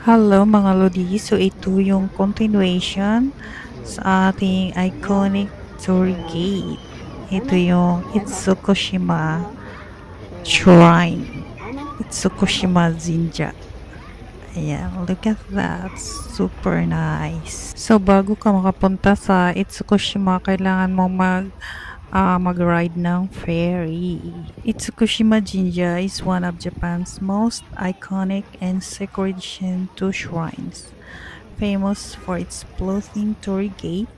Hello mga Lodi, so ito yung continuation sa ating iconic tour gate. Ito yung Itsukushima Shrine. Itsukushima Jinja. Ayan, look at that. Super nice. So bago ka makapunta sa Itsukushima, kailangan mo mag-ride ng ferry. Itsukushima Jinja is one of Japan's most iconic and sacred Shinto shrines, famous for its floating torii gate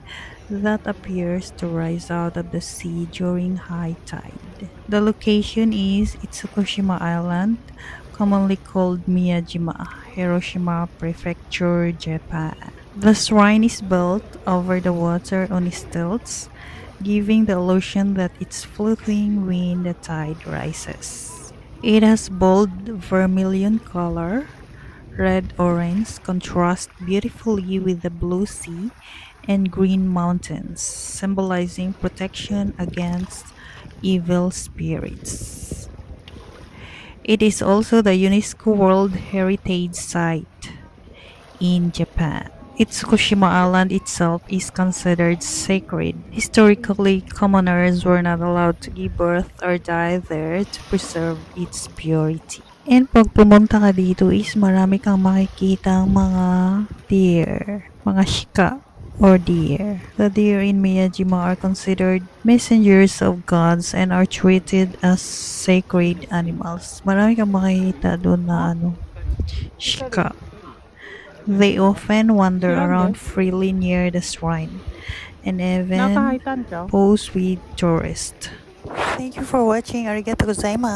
that appears to rise out of the sea during high tide. The location is Itsukushima Island, commonly called Miyajima, Hiroshima Prefecture, Japan. The shrine is built over the water on stilts, giving the illusion that it's floating when the tide rises. It has bold vermilion color. Red-orange contrast beautifully with the blue sea and green mountains, symbolizing protection against evil spirits. It is also the UNESCO World Heritage Site in Japan. Itsukushima Island itself is considered sacred. Historically, commoners were not allowed to give birth or die there to preserve its purity. And pag pumunta ka dito is marami kang makikita mga deer, mga shika or deer. The deer in Miyajima are considered messengers of gods and are treated as sacred animals. Marami kang makikita doon na shika. They often wander around freely near the shrine and even pose with tourists. Thank you for watching. Arigatou gozaimasu.